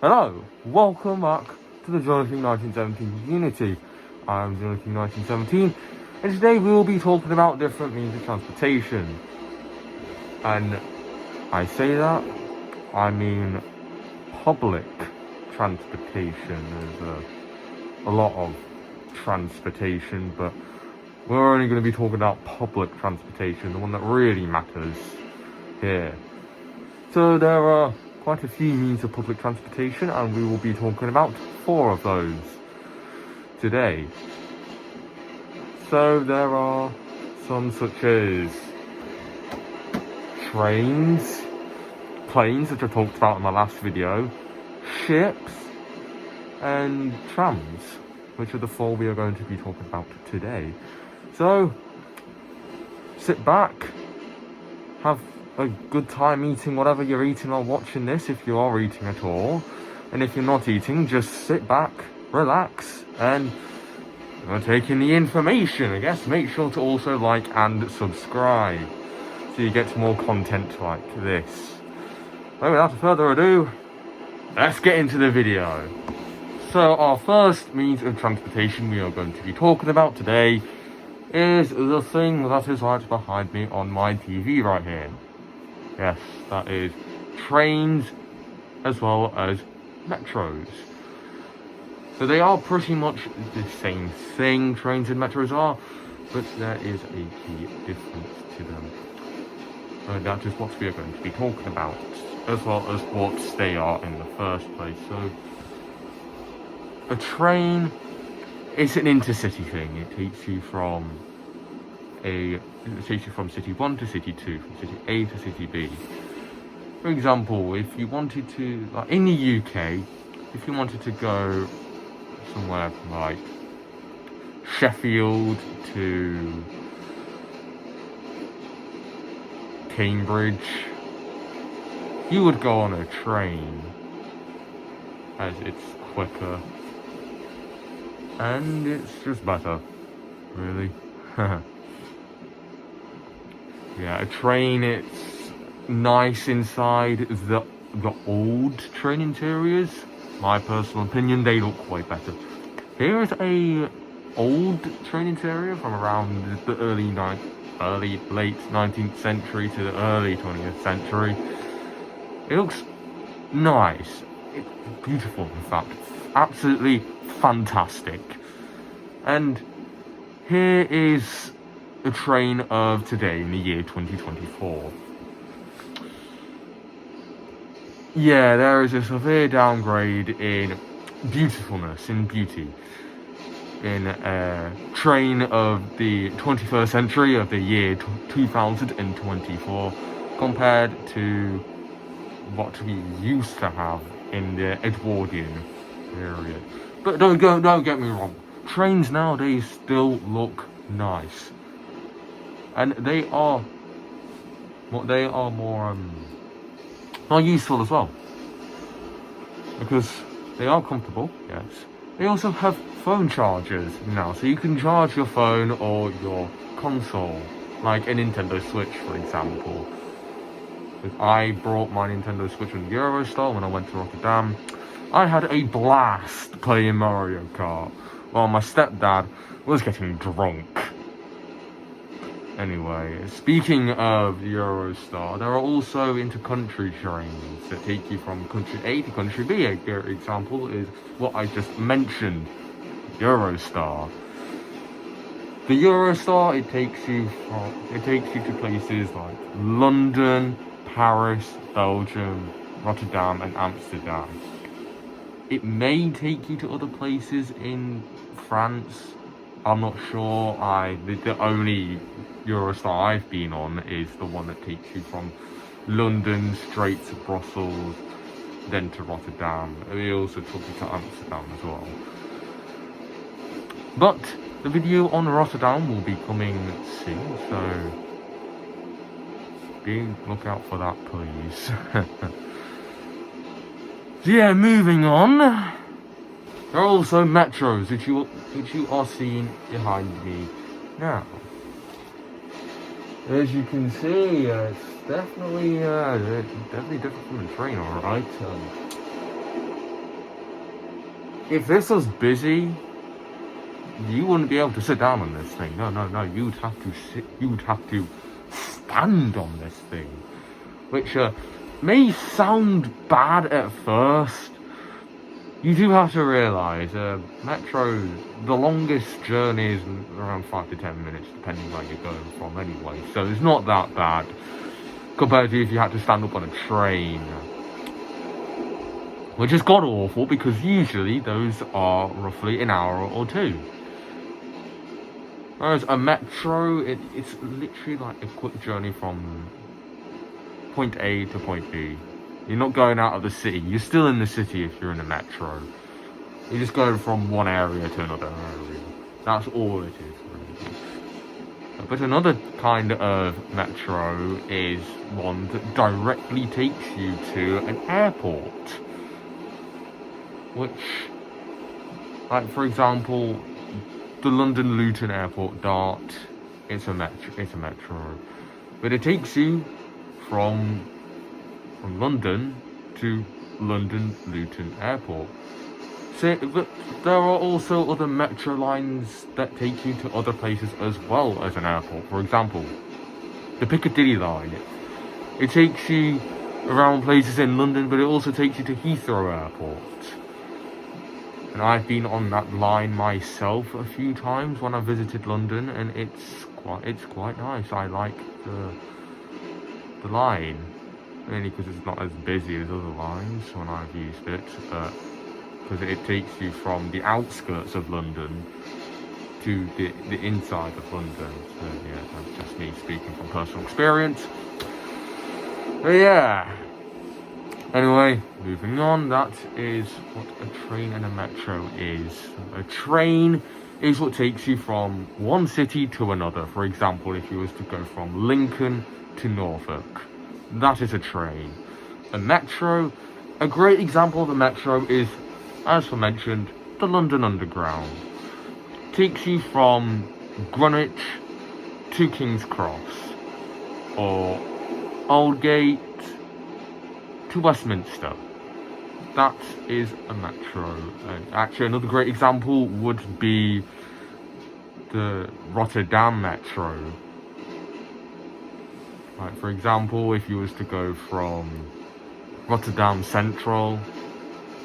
Hello, welcome back to the Jonathan 1917 Unity. I'm Jonathan 1917, and today we will be talking about different means of transportation. And I say that, I mean public transportation. There's a lot of transportation, but we're only going to be talking about public transportation, the one that really matters here. So there are quite a few means of public transportation, and we will be talking about 4 of those today. So there are some such as trains, planes, which I talked about in my last video, ships, and trams, which are the 4 we are going to be talking about today. So sit back, have a good time eating whatever you're eating while watching this, if you are eating at all. And if you're not eating, just sit back, relax, and take in the information. I guess make sure to also like and subscribe so you get more content like this. So without further ado, let's get into the video. So our first means of transportation we are going to be talking about today is the thing that is right behind me on my TV right here. Yes, that is trains as well as metros. So they are pretty much the same thing, trains and metros are, but there is a key difference to them. And that is what we are going to be talking about, as well as what they are in the first place. So a train is an intercity thing. It takes you from city 1 to city 2, from city A to city B. For example, if you wanted to, like in the UK, if you wanted to go somewhere from like Sheffield to Cambridge, you would go on a train, as it's quicker and it's just better, really. Yeah, a train, it's nice inside. The old train interiors, my personal opinion, they look way better. Here is a old train interior from around the late 19th century to the early 20th century. It looks nice. It's beautiful, in fact. Absolutely fantastic. And here is a train of today in the year 2024. Yeah, there is a severe downgrade in beautifulness, in beauty, in a train of the 21st century, of the year 2024, compared to what we used to have in the Edwardian period. But don't get me wrong, trains nowadays still look nice. And they are more useful as well, because they are comfortable. Yes, they also have phone chargers now, so you can charge your phone or your console, like a Nintendo Switch, for example. I brought my Nintendo Switch on Eurostar when I went to Rotterdam. I had a blast playing Mario Kart while my stepdad was getting drunk. Anyway, speaking of Eurostar, there are also inter-country trains that take you from country A to country B. A good example is what I just mentioned, Eurostar. The Eurostar, it takes you to places like London, Paris, Belgium, Rotterdam, and Amsterdam. It may take you to other places in France. I'm not sure. The only Eurostar I've been on is the one that takes you from London straight to Brussels, then to Rotterdam. It also took you to Amsterdam as well. But the video on Rotterdam will be coming soon, so look out for that, please. So yeah, moving on. There are also metros, which you are seeing behind me now. As you can see, it's definitely different from a train, alright. if this was busy, you wouldn't be able to sit down on this thing. No, you'd have to sit, you'd have to stand on this thing. Which may sound bad at first. You do have to realise, Metro, the longest journey is around 5 to 10 minutes, depending where you're going from anyway. So it's not that bad, compared to if you had to stand up on a train. Which is god awful, because usually those are roughly an hour or two. Whereas a Metro, it's literally like a quick journey from point A to point B. You're not going out of the city. You're still in the city if you're in a Metro. You're just going from one area to another area. That's all it is, really. But another kind of Metro is one that directly takes you to an airport. Which, like for example, the London Luton Airport Dart, it's a metro. But it takes you from London to London Luton Airport. So, but there are also other metro lines that take you to other places as well as an airport. For example, the Piccadilly line. It takes you around places in London, but it also takes you to Heathrow Airport. And I've been on that line myself a few times when I visited London, and it's quite nice. I like the line, mainly because it's not as busy as other lines when I've used it, but because it takes you from the outskirts of London to the inside of London. So yeah, that's just me speaking from personal experience. But yeah. Anyway, moving on, that is what a train and a metro is. A train is what takes you from one city to another. For example, if you was to go from Lincoln to Norfolk, that is a train. A metro, a great example of a metro is, as mentioned, the London Underground. Takes you from Greenwich to King's Cross, or Aldgate to Westminster. That is a metro. And actually, another great example would be the Rotterdam Metro. Like, for example, if you was to go from Rotterdam Central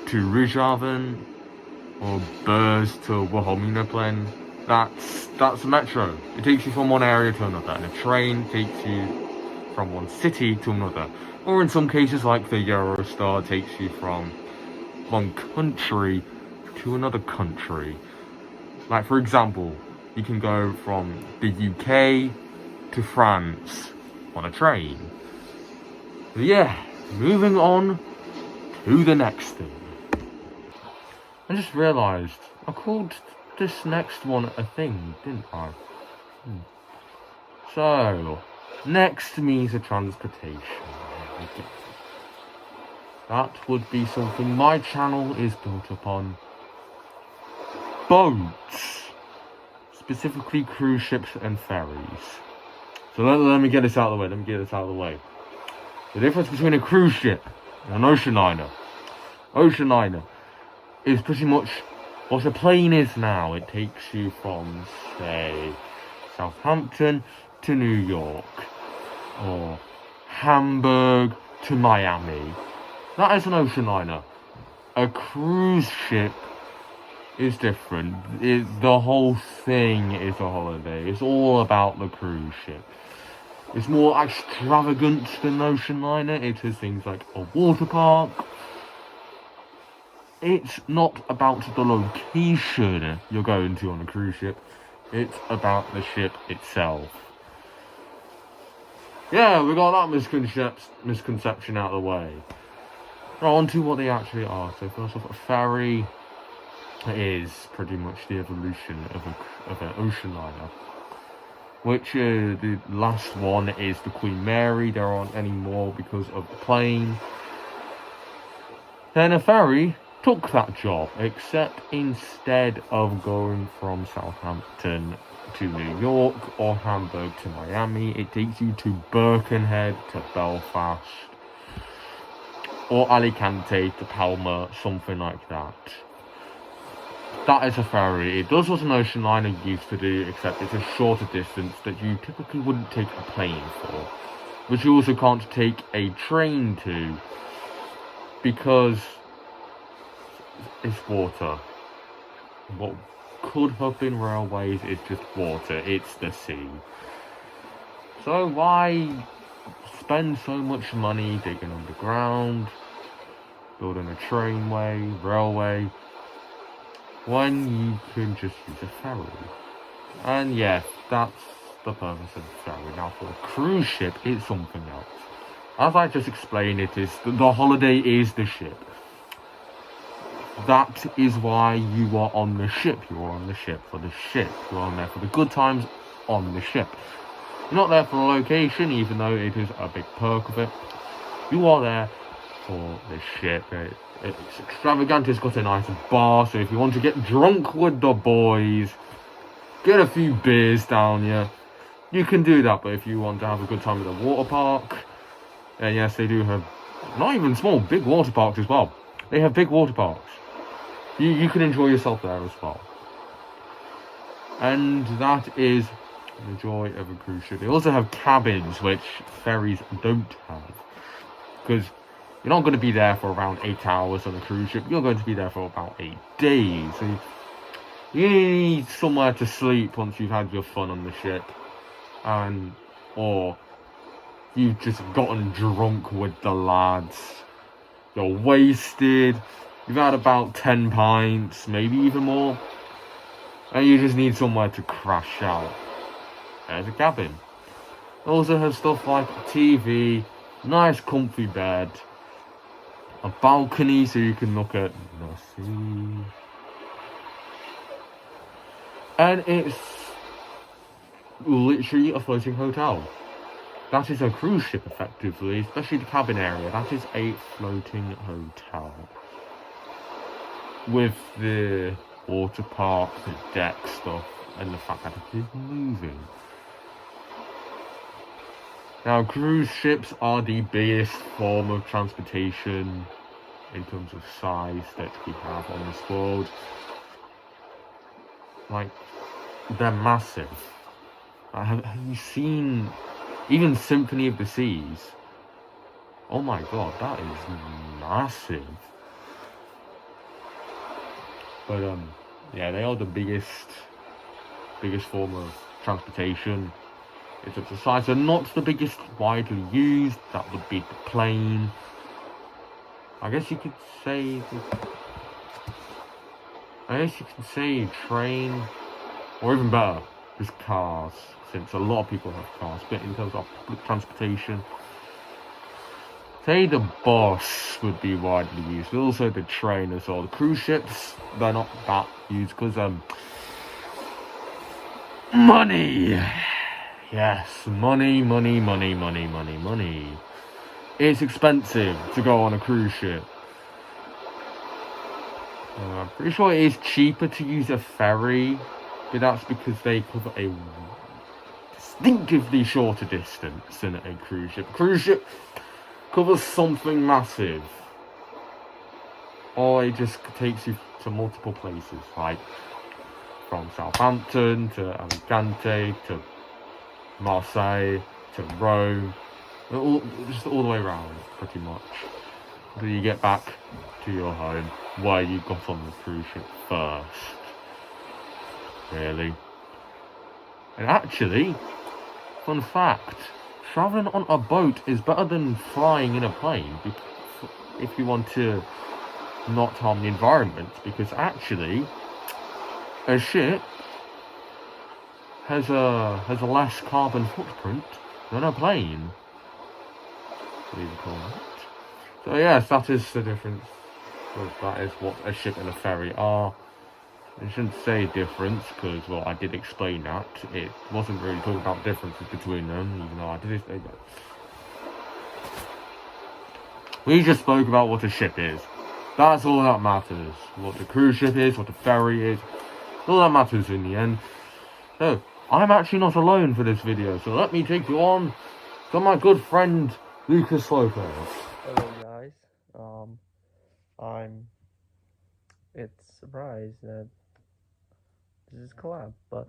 to Rijhaven, or Beurs to Wilhelminaplein, that's a metro. It takes you from one area to another, and a train takes you from one city to another. Or in some cases, like the Eurostar, takes you from one country to another country. Like, for example, you can go from the UK to France on a train. But yeah, moving on to the next thing. I just realised I called this next one a thing, didn't I? So, next means a transportation. That would be something my channel is built upon. Boats. Specifically cruise ships and ferries. So let me get this out of the way. The difference between a cruise ship and an ocean liner. Ocean liner is pretty much what a plane is now. It takes you from, say, Southampton to New York, or Hamburg to Miami. That is an ocean liner. A cruise ship is different. The whole thing is a holiday. It's all about the cruise ship. It's more extravagant than an ocean liner. It is things like a water park. It's not about the location you're going to on a cruise ship. It's about the ship itself. Yeah, we got that misconception out of the way. Now on to what they actually are. So first off, a ferry is pretty much the evolution of an ocean liner. Which the last one is the Queen Mary. There aren't any more because of the plane. Then a ferry took that job, except instead of going from Southampton to New York or Hamburg to Miami, it takes you to Birkenhead to Belfast, or Alicante to Palma, something like that. that is a ferry. It does what an ocean liner used to do, except it's a shorter distance that you typically wouldn't take a plane for. But you also can't take a train to, because it's water. What could have been railways is just water. It's the sea. So why spend so much money digging underground, building a trainway, railway, when you can just use a ferry? And yes, that's the purpose of the ferry. Now for a cruise ship, it's something else. As I just explained, it is the holiday is the ship. That is why you are on the ship. You are on the ship for the ship. You are on there for the good times on the ship. You're not there for a location, even though it is a big perk of it. You are there for the ship. It's extravagant. It's got a nice bar, so if you want to get drunk with the boys, get a few beers down you, you can do that. But if you want to have a good time at the water park, and yes, they do have not even small, big water parks as well. They have big water parks. You can enjoy yourself there as well. And that is the joy of a cruise ship. They also have cabins, which ferries don't have. Because you're not going to be there for around 8 hours on a cruise ship. You're going to be there for about 8 days. So you need somewhere to sleep once you've had your fun on the ship. Or you've just gotten drunk with the lads. You're wasted. You've had about 10 pints, maybe even more. And you just need somewhere to crash out. There's a cabin. They also have stuff like a TV, nice comfy bed, a balcony so you can look at the sea. And it's literally a floating hotel. That is a cruise ship, effectively, especially the cabin area. That is a floating hotel. With the water park, the deck stuff, and the fact that it is moving. Now, cruise ships are the biggest form of transportation in terms of size that we have on this world. Like, they're massive. Have you seen even Symphony of the Seas? Oh my god, that is massive. But yeah, they are the biggest form of transportation. It's of the size. They're not the biggest widely used. That would be the plane. I guess you could say train, or even better, just cars, since a lot of people have cars. But in terms of public transportation, say the bus would be widely used, but also the train as well. The cruise ships, they're not that used because money. Yes, money. It's expensive to go on a cruise ship. I'm pretty sure it is cheaper to use a ferry, but that's because they cover a distinctively shorter distance than a cruise ship. Cruise ship covers something massive, or it just takes you to multiple places, like from Southampton to Alicante to Marseille to Rome, just all the way around, pretty much, until you get back to your home where you got on the cruise ship first. Really. And actually, fun fact, travelling on a boat is better than flying in a plane if you want to not harm the environment, because actually a ship has a less carbon footprint than a plane. Believe it or not. So yes, that is the difference. That is what a ship and a ferry are. I shouldn't say difference, because, well, I did explain that. It wasn't really talking about differences between them, even though I did say that. We just spoke about what a ship is. That's all that matters. What the cruise ship is, what the ferry is. All that matters in the end. So, I'm actually not alone for this video, so let me take you on to my good friend, Lucas Lopez. Hello guys, it's surprised that this is collab. But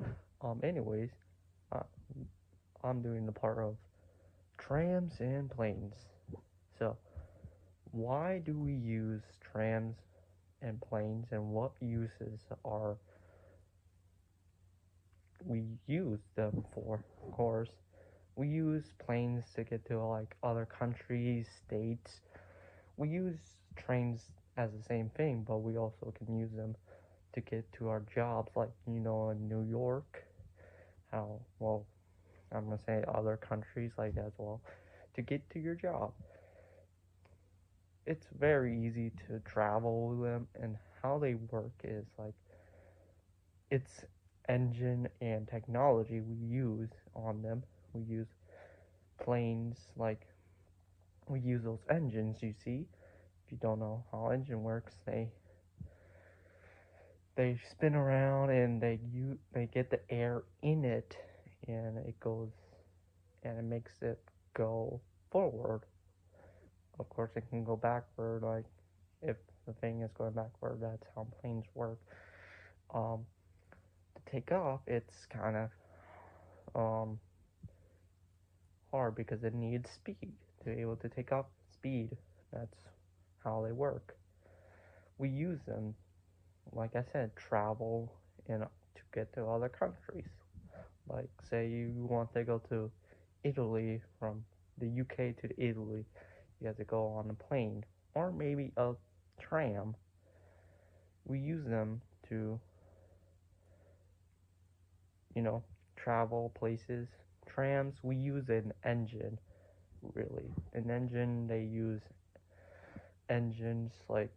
anyways, uh, I'm doing the part of trams and planes. So why do we use trams and planes, and what uses are we use them for? Of course, we use planes to get to like other countries, states. We use trains as the same thing, but we also can use them to get to our jobs, like in New York. How well, I'm gonna say other countries like as well, to get to your job. It's very easy to travel with them, and how they work is like it's engine and technology we use on them. We use planes, like we use those engines. You see, if you don't know how engine works, they spin around and they get the air in it, and it goes and it makes it go forward. Of course, it can go backward, like if the thing is going backward. That's how planes work. Um, to take off, it's kind of um hard because it needs speed to be able to take off. Speed. That's how they work. We use them, like I said, travel in to get to other countries. Like say you want to go to Italy from the UK to Italy, you have to go on a plane or maybe a tram. We use them to, you know, travel places. Trams, we use an engine, really. An engine, they use engines like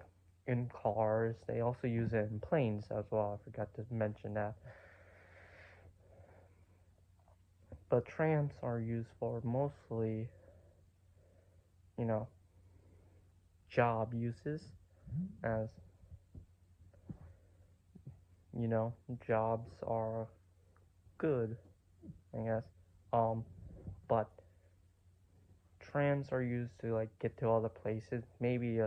in cars. They also use it in planes as well. I forgot to mention that. But trams are used for mostly, you know, job uses, as jobs are good, I guess. Um, but trams are used to like get to other places, maybe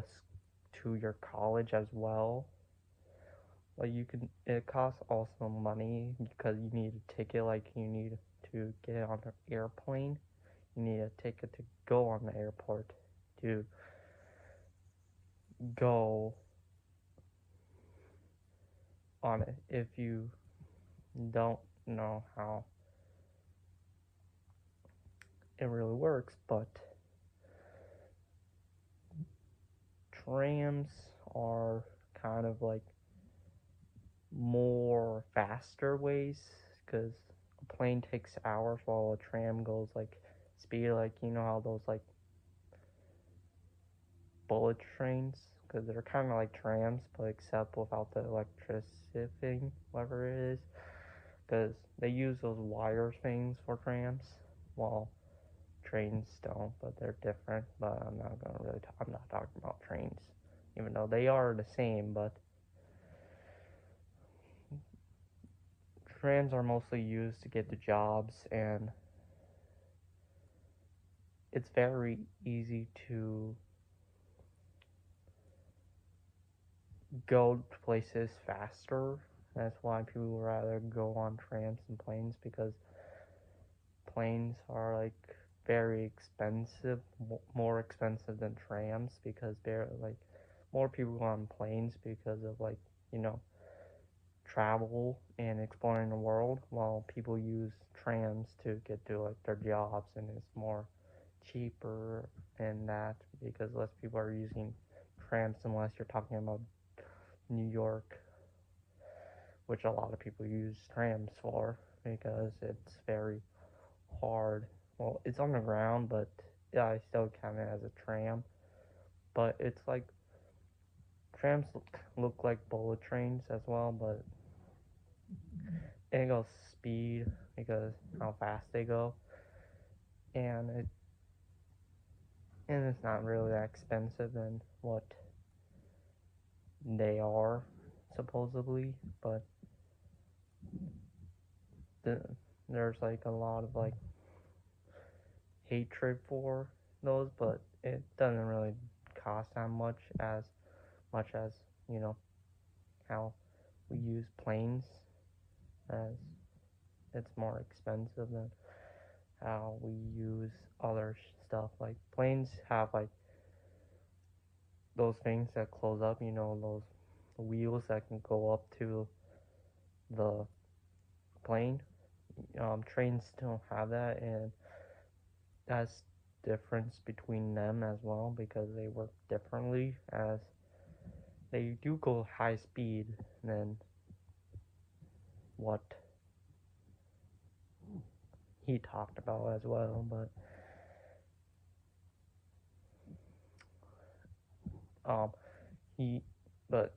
to your college as well. Like you can, it costs also money because you need a ticket. Like you need to get on an airplane, you need a ticket to go on the airport to go on it. If you don't know how it really works, but trams are kind of like more faster ways because a plane takes hours while a tram goes like speed, like how those like bullet trains, because they're kind of like trams but except without the electricity thing, whatever it is, because they use those wire things for trams while trains don't, but they're different. But I'm not talking about trains, even though they are the same. But trams are mostly used to get to jobs, and it's very easy to go to places faster. That's why people would rather go on trams and planes, because planes are like very expensive, more expensive than trams, because they're like more people go on planes because of like you know travel and exploring the world, while people use trams to get to like their jobs, and it's more cheaper and that, because less people are using trams unless you're talking about New York, which a lot of people use trams for because it's very hard. Well, it's on the ground, but yeah, I still count it as a tram. But it's like trams look like bullet trains as well, but it goes speed because how fast they go, and it's not really that expensive than what they are supposedly, but the, there's like a lot of like hatred for those, but it doesn't really cost that much as you know how we use planes. as it's more expensive than how we use other stuff. Like planes have like those things that close up, those wheels that can go up to the plane. Trains don't have that, and that's difference between them as well, because they work differently, as they do go high speed than what he talked about as well. But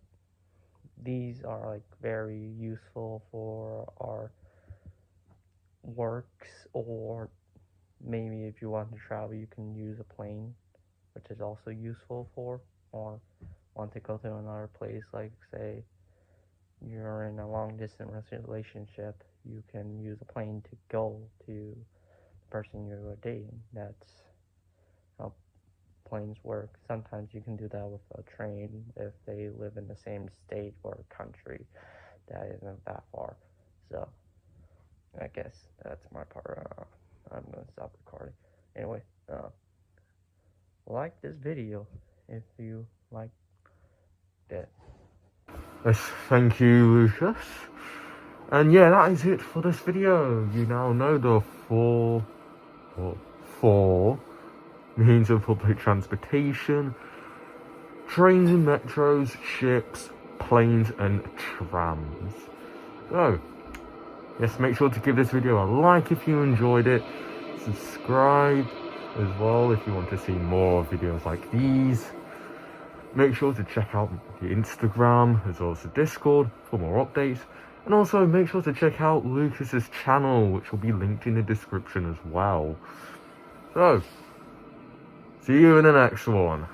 these are like very useful for our works, or maybe if you want to travel you can use a plane, which is also useful for, or want to go to another place, like say you're in a long distance relationship, you can use a plane to go to the person you're dating. That's how planes work. Sometimes you can do that with a train if they live in the same state or country that isn't that far. So I guess that's my part. I'm gonna stop recording. Anyway, like this video if you liked it. Yes, thank you, Lucas. And yeah, that is it for this video. You now know the four means of public transportation: trains and metros, ships, planes, and trams. So, yes, make sure to give this video a like if you enjoyed it. Subscribe as well if you want to see more videos like these. Make sure to check out the Instagram as well as the Discord for more updates. And also make sure to check out Lucas's channel, which will be linked in the description as well. So, see you in the next one.